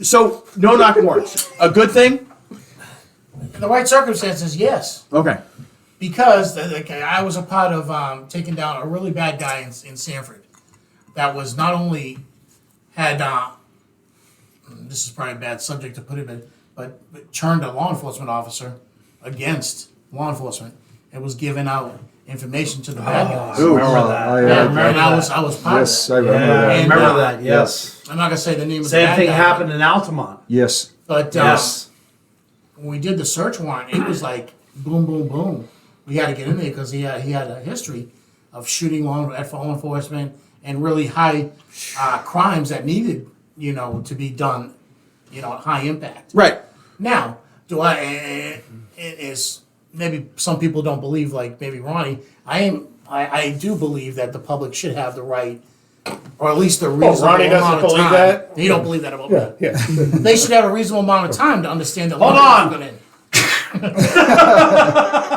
So no-knock warrants, a good thing? In the right circumstances, yes. Okay. Because I was a part of taking down a really bad guy in Sanford that was not only had, this is probably a bad subject to put him in, but turned a law enforcement officer against law enforcement and was given out information to the bad guys. I remember that. Yeah, remember and I that. was part Yes, of I that. remember Yeah, I that. And, remember that. Yes. I'm not gonna say the name of the Same bad thing guy, happened in Altamont. Yes. But Yes. when we did the search warrant, it was like boom, boom, boom. We had to get in there because he had a history of shooting at law enforcement and really high crimes that needed, to be done, high impact. Right. Now, it is maybe some people don't believe, like maybe Ronnie. I do believe that the public should have the right, or at least a reasonable Ronnie doesn't amount of believe time. that? You don't believe that about me. Yeah. They should have a reasonable amount of time to understand that. Hold law on. enforcement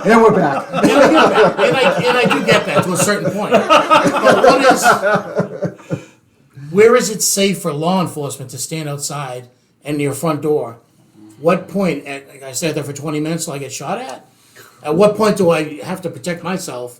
And we're back. And I get that. And I do get that to a certain point. But where is it safe for law enforcement to stand outside and near your front door? What point, like I stayed there for 20 minutes till I get shot at? At what point do I have to protect myself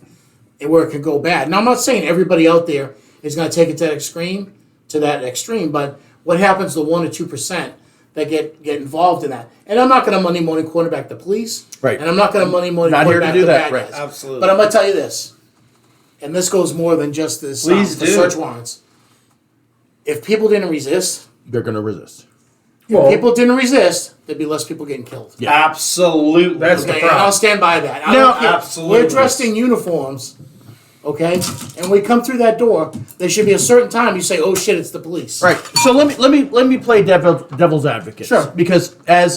where it could go bad? Now, I'm not saying everybody out there is going to take it to that extreme, but what happens to 1 or 2% that get involved in that? And I'm not going to money morning quarterback the police. Right. And I'm not going to money morning Not here to quarterback do the that, bad right. guys. Absolutely. But I'm going to tell you this, and this goes more than just this Please the do. search warrants. If people didn't resist, They're going to resist. people didn't resist, there'd be less people getting killed. Absolutely. That's the Okay, and problem. I'll stand by that. I No, don't care. absolutely. We're dressed in uniforms, okay? And we come through that door, there should be a certain time you say, "Oh shit, it's the police." Right. So let me play devil's advocate. Sure. Because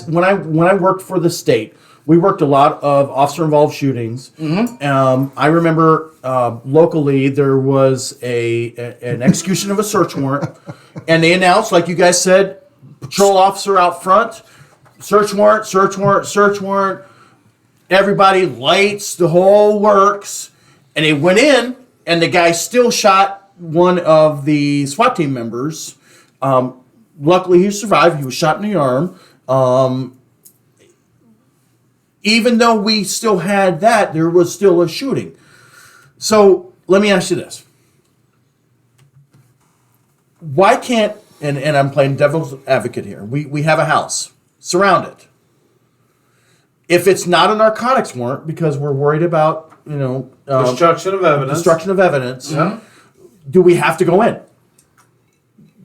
when I worked for the state, we worked a lot of officer involved shootings. Mm-hmm. I remember locally there was an execution of a search warrant, and they announced, like you guys said, patrol officer out front, search warrant, search warrant, search warrant. Everybody, lights, the whole works. And they went in, and the guy still shot one of the SWAT team members. Luckily, he survived. He was shot in the arm. Even though we still had that, there was still a shooting. So let me ask you this. Why can't, and I'm playing devil's advocate here, we have a house, surround it. If it's not a narcotics warrant, because we're worried about, Destruction of evidence. destruction of evidence, do we have to go in?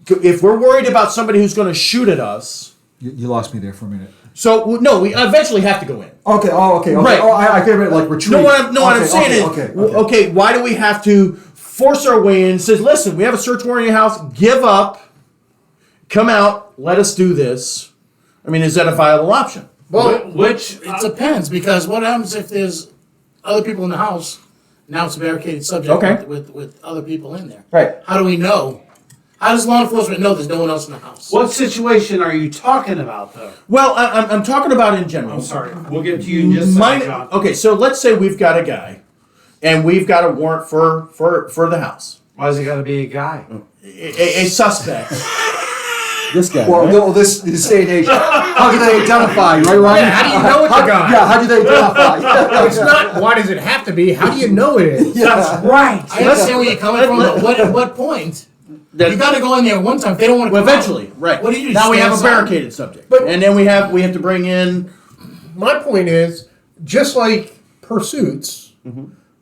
If we're worried about somebody who's going to shoot at us, You lost me there for a minute. so no, we eventually have to go in. Okay. Oh, okay. Right. Oh, I get it. Like retreat. No, what I'm Okay, saying is, okay. why do we have to force our way in? Says, listen, we have a search warrant in your house. Give up, come out, let us do this. I mean, is that a viable option? Well, Which it depends, because what happens if there's other people in the house? Now it's a barricaded subject Okay. with other people in there. Right. How do we know? How does law enforcement know there's no one else in the house? what situation are you talking about, though? Well, I'm talking about in general. I'm sorry. We'll get to you in just a second, John. Okay, so let's say we've got a guy, and we've got a warrant for the house. Why has it got to be a guy? A suspect. This guy. Well, right? no, this day and age. How do they identify? Right, Ryan? Yeah, how do you know it's a guy? Yeah. How do they identify? It's not why does it have to be? How do you know it is? That's right. I understand where you're coming from, but at what point? That- You got to go in there one time. If they don't want to Well, come eventually, out, right. What do you do? Now we Stand have a aside? barricaded subject. But- and then we have to bring in. My point is, just like pursuits,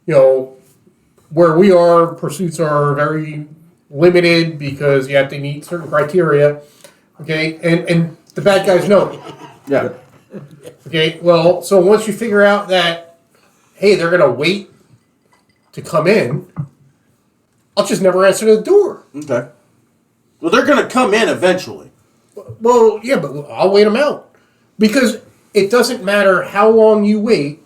where we are, pursuits are very limited because you have to meet certain criteria. Okay, and the bad guys know it. Yeah. Okay, well, so once you figure out that, hey, they're gonna wait to come in, I'll just never answer the door. Okay. Well, they're going to come in eventually. Well, yeah, but I'll wait them out because it doesn't matter how long you wait;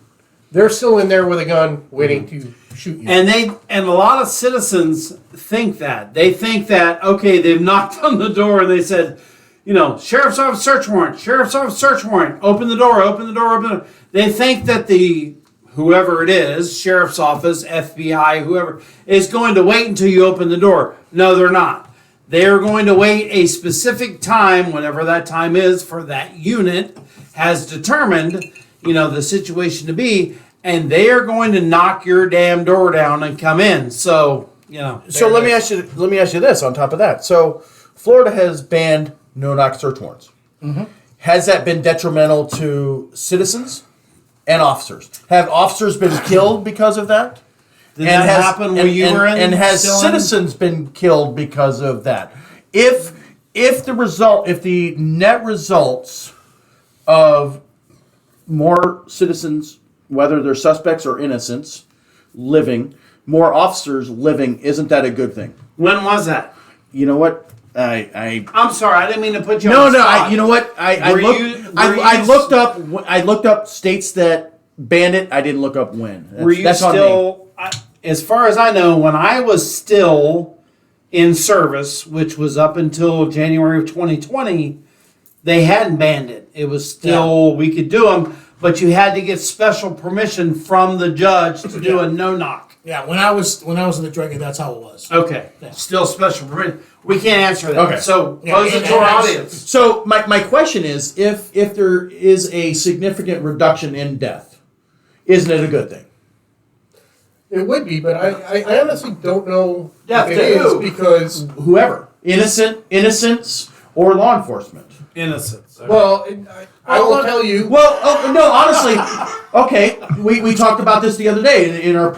they're still in there with a gun waiting to shoot you. And a lot of citizens think that. They think that, okay, they've knocked on the door and they said, sheriff's office search warrant, sheriff's office search warrant, open the door, open the door, open the door. They think that whoever it is, sheriff's office, FBI, whoever, is going to wait until you open the door. No, they're not. They are going to wait a specific time, whenever that time is for that unit has determined, the situation to be, and they are going to knock your damn door down and come in. So, So let me ask you this on top of that. So Florida has banned no-knock search warrants. Mm-hmm. Has that been detrimental to citizens and officers? Have officers been killed because of that? Did that happen when you were in? And has still in? citizens been killed because of that? If the net results of more citizens, whether they're suspects or innocents, living, more officers living, isn't that a good thing? When was that? You know what? I'm sorry, I didn't mean to put you no, on the no. spot. You know what? I looked up states that banned it. I didn't look up when. Were you that's on me. still, as far as I know, when I was still in service, which was up until January of 2020, they hadn't banned it. It was still, we could do them, but you had to get special permission from the judge to do a no-knock. Yeah, when I was in the drug, that's how it was. Okay, still special permission. We can't answer that. Okay. So Yeah, pose it and to our that's- audience. So my question is, if there is a significant reduction in death, isn't it a good thing? It would be, but I honestly don't know Death if to it is who? because Whoever, innocents, or law enforcement. Innocence. well, I will tell you. Well, no, honestly, okay. We talked about this the other day in our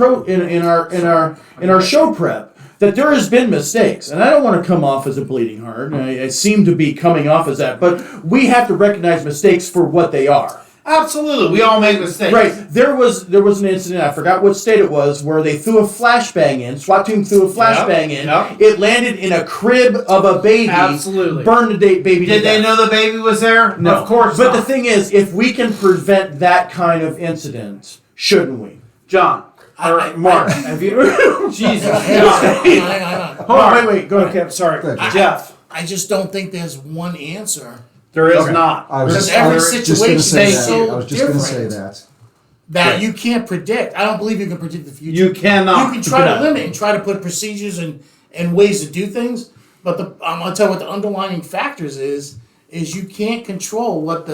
show prep that there has been mistakes, and I don't want to come off as a bleeding heart. I seem to be coming off as that, but we have to recognize mistakes for what they are. Absolutely, we all make mistakes. Right. There was an incident, I forgot what state it was, where they threw a flashbang in, SWAT team threw a flashbang in. Yep. It landed in a crib of a baby. Absolutely. Burned the baby to Did they death. know the baby was there? No. Of course But not. the thing is, if we can prevent that kind of incident, shouldn't we? John, or Mark, have you? Jesus. Hang on. Hold on, wait, go ahead. Okay, I'm sorry. Go ahead. Jeff, I just don't think there's one answer there is Okay. not. I was Because just, every I was just situation gonna say is that. so I was just going to say different. that. that you can't predict. I don't believe you can predict the future. You cannot. You can try to limit and try to put procedures and ways to do things, but I'm gonna tell you what the underlying factors is you can't control what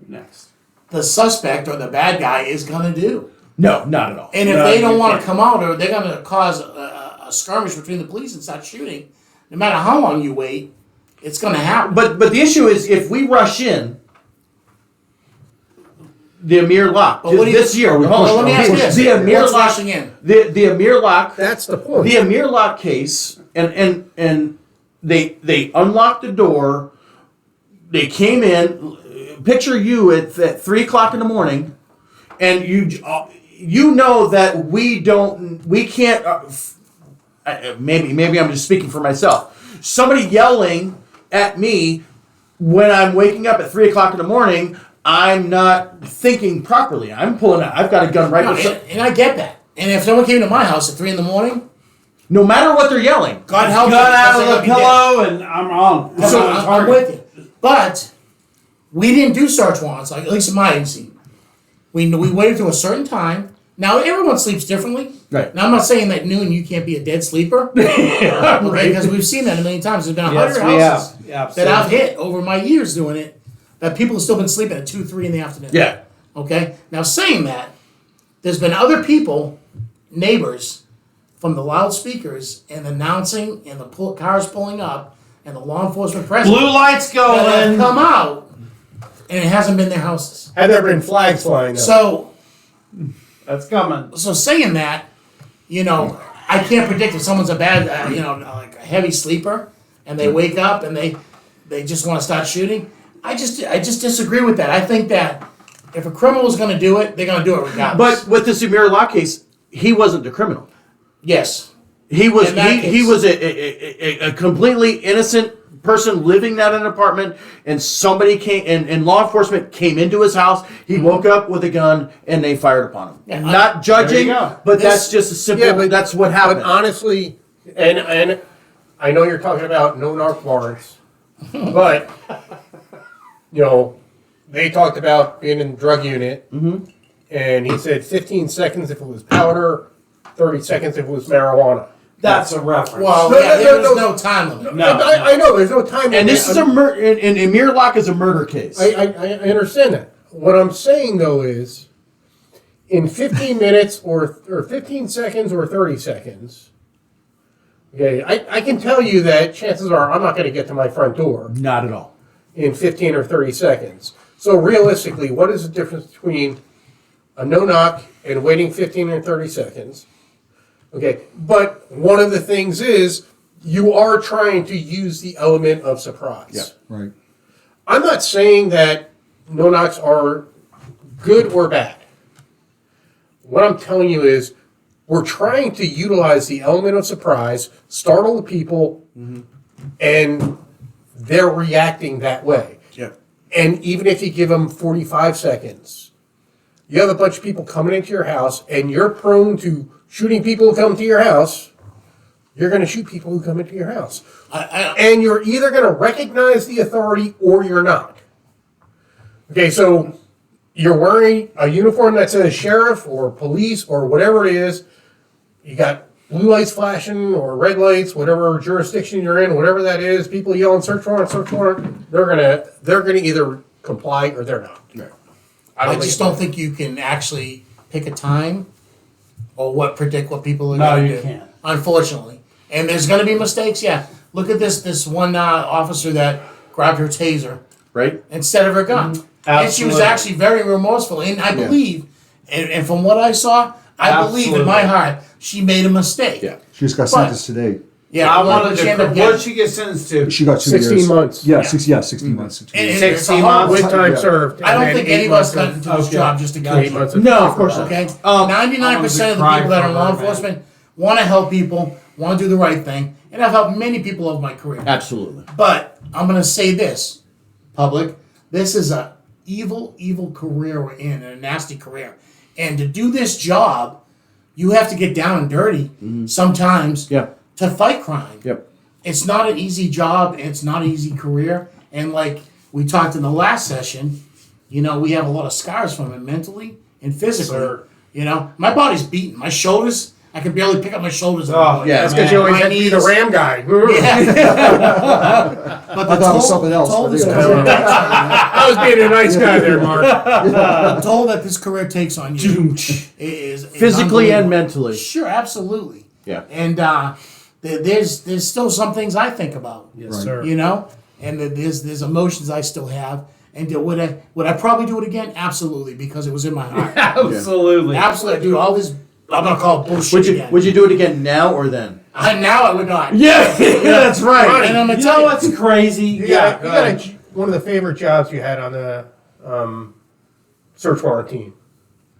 Next. the suspect or the bad guy is gonna do. No, not at all. And if No, they don't you want can't. to come out or they're gonna cause a skirmish between the police and start shooting, no matter how long you wait, it's gonna happen. But the issue is, if we rush in, the Amir Locke But what do you- this year. Oh, we hold on, pushed- let me ask you this: The Amir what's Locke. rushing in? The Amir Locke. That's the point. The Amir Locke case, and they unlocked the door. They came in. Picture you at 3:00 in the morning, and you know that we can't. Maybe I'm just speaking for myself. Somebody yelling at me when I'm waking up at 3:00 in the morning. I'm not thinking properly. I'm pulling out. I've got a gun right. No, and I get that. And if someone came to my house at 3 a.m, No matter what they're yelling. God help Gun them, out because of they're the gonna be dead. pillow, and I'm on. So I'm with you. But we didn't do search warrants, like at least in my agency. We waited to a certain time. Now everyone sleeps differently. Right. Now I'm not saying that noon you can't be a dead sleeper. Okay, because we've seen that a million times. There's been 100 Yes, we have. houses Yeah, that I've absolutely. hit over my years doing it that people have still been sleeping at 2, 3 in the afternoon. Yeah. Okay? Now saying that, there's been other people, neighbors, from the loudspeakers and announcing and the cars pulling up and the law enforcement presence Blue lights that have going. come out and it hasn't been their houses. Have there been flags flying up? So That's coming. saying that, I can't predict if someone's a bad, like a heavy sleeper and they wake up and they just want to start shooting. I just disagree with that. I think that if a criminal is going to do it, they're going to do it regardless. But with this Amir Locke case, he wasn't the criminal. Yes. He was In that he case. was a completely innocent person living in an apartment, and somebody came and law enforcement came into his house. He woke up with a gun and they fired upon him. Yeah, Not judging, there you go. but This- that's just a simple. That's what happened. But honestly, and I know you're talking about no narc warrants, but they talked about being in the drug unit, and he said 15 seconds if it was powder, 30 seconds if it was marijuana. That's a reference. Well, No, yeah, no, there no, was no. no time limit. No. I know there's no time. and limit. this is and Amir Locke is a murder case. I understand that. What I'm saying though is, in 15 minutes or 15 seconds or 30 seconds, okay, I can tell you that chances are I'm not going to get to my front door Not at all. in 15 or 30 seconds. So realistically, what is the difference between a no-knock and waiting 15 or 30 seconds Okay, but one of the things is you are trying to use the element of surprise. Yeah. Right. I'm not saying that no-knocks are good or bad. What I'm telling you is we're trying to utilize the element of surprise, startle the people, and they're reacting that way. Yeah. And even if you give them 45 seconds, you have a bunch of people coming into your house and you're prone to shooting people who come to your house, you're going to shoot people who come into your house. And you're either going to recognize the authority or you're not. Okay, so you're wearing a uniform that says sheriff or police or whatever it is. You got blue lights flashing or red lights, whatever jurisdiction you're in, whatever that is. People yelling search warrant, search warrant. They're gonna either comply or they're not. Right. I just don't think you can actually pick a time or predict what people are No, going to do. you can't. Unfortunately. And there's going to be mistakes, yeah. Look at this one officer that grabbed her taser Right? instead of her gun. And she was Absolutely. actually very remorseful. And I believe, and from what I saw, I believe in my heart she made a mistake. Yeah. She just got sentenced today. Yeah, I what wanted she ended up to. What getting. did she get sentenced to? She got 2 16 years. months. Yeah, Yeah. 16 months. 16 And years. it's 16 a hard- months? With time Yeah. served. I don't and think then any 8 of us months got of- into this Okay. job just to got 8 kill months you. of- No, of course not. Okay? I 99% of the cry people that for are in law her, man. enforcement want to help people, want to do the right thing, and I've helped many people over my career. Absolutely. But I'm going to say this, public, this is a evil, evil career we're in, and a nasty career. And to do this job, you have to get down and dirty sometimes Yeah. to fight crime. Yep. It's not an easy job, and it's not an easy career. And like we talked in the last session, we have a lot of scars from it mentally and physically. Sir. My body's beaten. My shoulders, I can barely pick up my shoulders. Oh, yeah, That's because you always My had to be the knees. ram guy. But I thought it was something else. toll but this yeah. career, I was being a nice guy there, Mark. the toll that this career takes on you is Physically and unbelievable. mentally. Sure, absolutely. Yeah. And there's still some things I think about. Yes, Right. sir. And there's emotions I still have. And would I probably do it again? Absolutely, because it was in my heart. Absolutely. Absolutely, I'd do all this. I'm gonna call it bullshit Would you again. would you do it again now or then? Now I would not. Yeah, that's right. And I'm gonna You tell know you what's crazy? You got one of the favorite jobs you had on the search warrant team,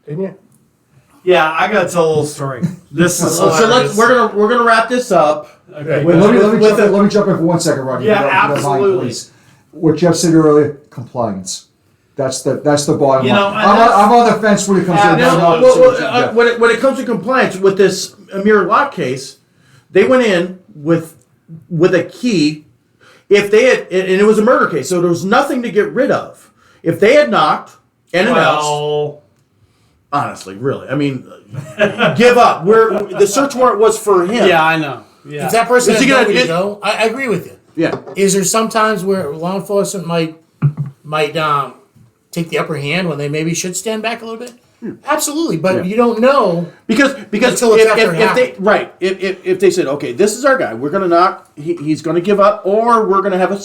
didn't you? Yeah, I gotta tell a little story. This is So hilarious. we're gonna wrap this up. Okay. Wait, let With me jump in for 1 second, Ronnie. Yeah, if you don't mind, absolutely. please. What Jeff said earlier, compliance. That's the bottom You line. know, and I'm on the fence when it comes to Yeah, no, no, no, well, When it comes to compliance with this Amir Locke case, they went in with a key. If they had, and it was a murder case, so there was nothing to get rid of. If they had knocked and announced, Well, honestly, really, I mean, give up. The search warrant was for him. yeah, I know. Yeah. if that person Is has he gonna nowhere to get- go, I agree with you. Yeah. Is there some times where law enforcement might take the upper hand when they maybe should stand back a little bit? Absolutely, but Yeah. you don't know. Because Until it's after it if they said, okay, this is our guy, we're gonna knock, he's gonna give up, or we're gonna have a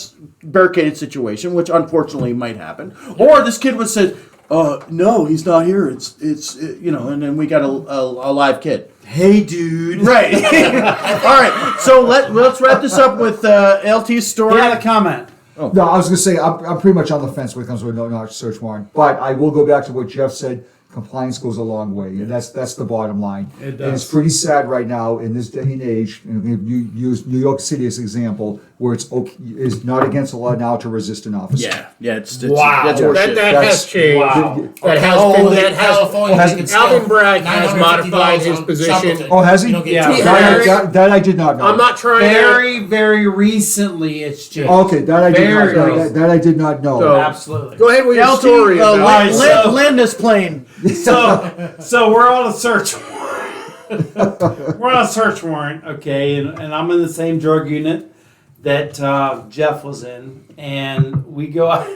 barricaded situation, which unfortunately might happen, or this kid would say, no, he's not here. It's and then we got a live kid. Hey, dude. Right. All right. So let's wrap this up with LT's story. He had a comment. No, I was going to say, I'm pretty much on the fence when it comes to a no-knock search warrant. But I will go back to what Jeff said. Compliance goes a long way, and that's the bottom line. It And does. it's pretty sad right now in this day and age. And you use New York City as an example, where it's not against the law now to resist an officer. Yeah. It's Wow. That's Yeah. horseshit. That has changed. Wow. That has Oh, been, in California, has- you can still Alvin Bragg has $950 modified his on position. Shuffleton. Oh, has he? You don't get Yeah. two Very- years. That I did not know. I'm not trying to. Very, very recently, it's changed. Okay, that I did Very not know. recent. That I did not know. So- Absolutely. Go ahead with your LT, story. about- Alright, so- land this plane. So we're on a search warrant. We're on a search warrant, okay, and I'm in the same drug unit that Jeff was in, and we go out.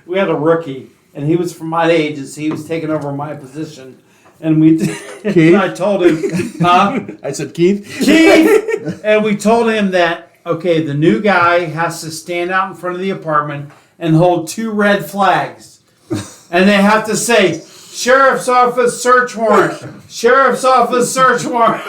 We had a rookie, and he was from my age, and so he was taking over my position, and Keith? I told him, I said, Keith. Keith, and we told him that okay, the new guy has to stand out in front of the apartment and hold 2 red flags, and they have to say Sheriff's office search warrant. Sheriff's office search warrant.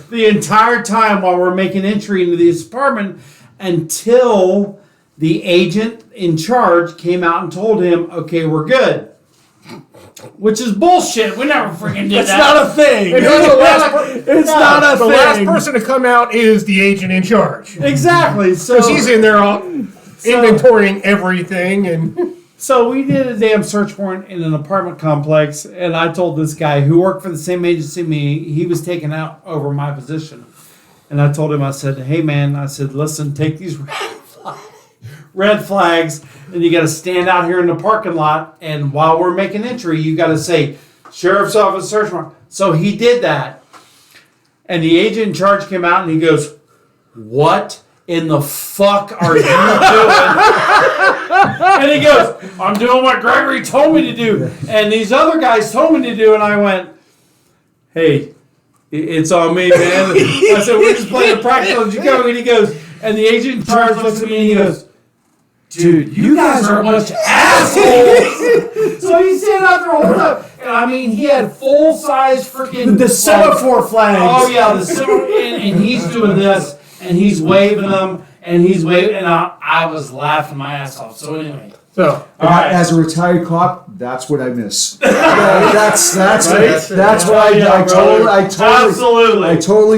The entire time while we're making entry into this apartment until the agent in charge came out and told him, okay, we're good. Which is bullshit. We never freaking did It's that. not a thing. And then the last, It's not a the thing. last person to come out is the agent in charge. Exactly. So Because he's in there all inventorying everything. And So we did a damn search warrant in an apartment complex, and I told this guy who worked for the same agency me, he was taken out over my position. And I told him, I said, hey man, I said, listen, take these red flags, and you got to stand out here in the parking lot, and while we're making entry, you got to say, Sheriff's Office search warrant. So he did that. And the agent in charge came out and he goes, what in the fuck are you doing? And he goes, I'm doing what Gregory told me to do. And these other guys told me to do. And I went, hey, it's on me, man. I said, we're just playing a practical joke. And he goes, and the agent in charge looks at me and he goes, dude, you guys are a bunch of assholes. So he's standing out there holding up. And I mean, he had full-size freaking... The semaphore flags. Oh, yeah, the semaphore. And he's doing this. And he's waving them, and he's waving, and I was laughing my ass off. So anyway, so, all right. As a retired cop, that's what I miss. That's Right? why I Absolutely. totally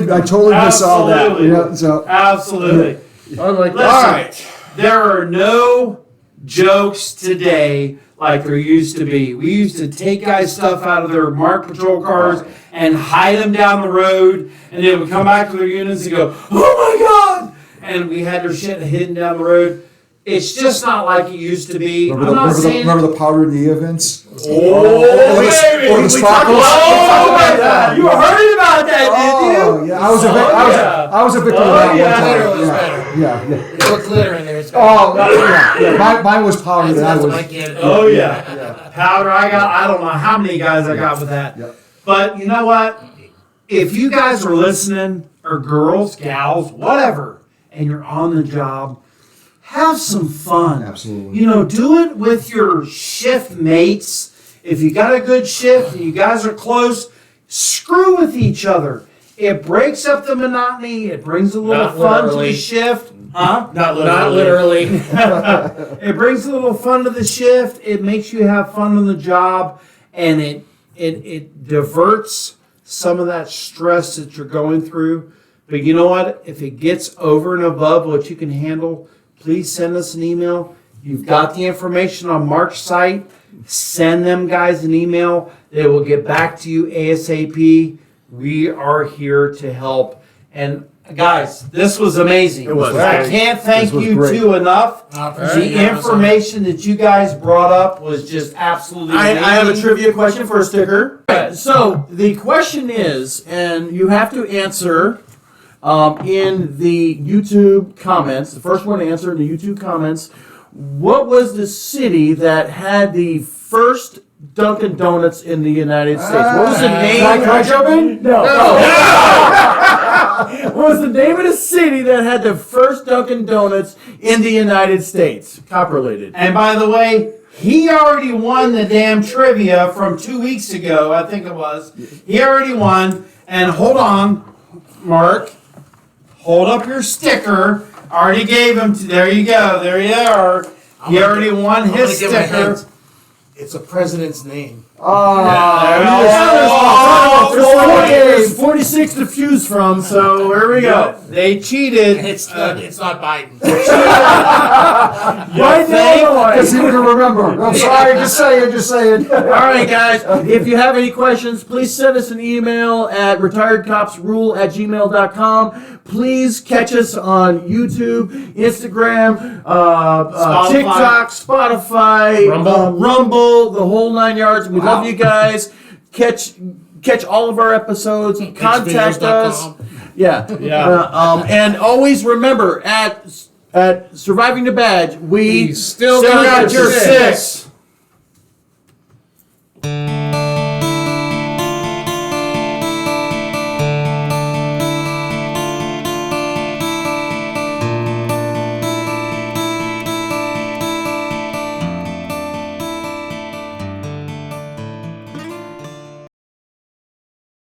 miss all that. Absolutely. You know, so Absolutely. I'm like, Listen, all right. There are no jokes today like there used to be. We used to take guys' stuff out of their marked patrol cars and hide them down the road, and they would come back to their units and go, oh my God! And we had their shit hidden down the road. It's just not like it used to be. remember the powder in the events? Oh, baby! Or the sparkles? Oh, my God! You heard about that, did you? Oh, yeah. I was a victim of that yeah. one time. Yeah. Put glitter in there. It's Oh, yeah. Mine was powder. That's That what I was. get. Oh, yeah. Powder, I don't know how many guys I got with that. Yep. But you know what? If you guys are listening, or girls, gals, whatever, and you're on the job, have some fun. Absolutely. You know, do it with your shift mates. If you got a good shift and you guys are close, screw with each other. It breaks up the monotony. It brings a little Not fun literally. to the shift. Huh? Not not literally. literally. It brings a little fun to the shift. It makes you have fun on the job, and it diverts some of that stress that you're going through. But you know what? If it gets over and above what you can handle, please send us an email. You've got the information on Mark's site. Send them guys an email. They will get back to you ASAP. We are here to help. And guys, this was amazing. It was. I can't thank This was you great. two enough. Appreciate The you. information that you guys brought up was just absolutely amazing. I have a trivia question for a sticker. So the question is, and you have to answer in the YouTube comments. The first one to answer in the YouTube comments. What was the city that had the first Dunkin' Donuts in the United States? What was the name? Can I jump in? No. What was the name of the city that had the first Dunkin' Donuts in the United States? Cop-related. And by the way, he already won the damn trivia from 2 weeks ago, I think it was. He already won. And hold on, Mark. Hold up your sticker. Already gave him to, there you go. There you are. He already won I'm his gonna give him a sticker. hint. It's a president's name. There's 46 to choose from, so here we go. They cheated. It's not Biden. Right now, Because he wouldn't remember. I'm sorry. Just saying. All right, guys. If you have any questions, please send us an email at retiredcopsrule@gmail.com. Please catch us on YouTube, Instagram, TikTok, Spotify, Rumble, the whole 9 yards. We love you guys. Catch all of our episodes. Contact us. Xvideos.com. Yeah. And always remember, at Surviving the Badge, we Still Still got got your six. six.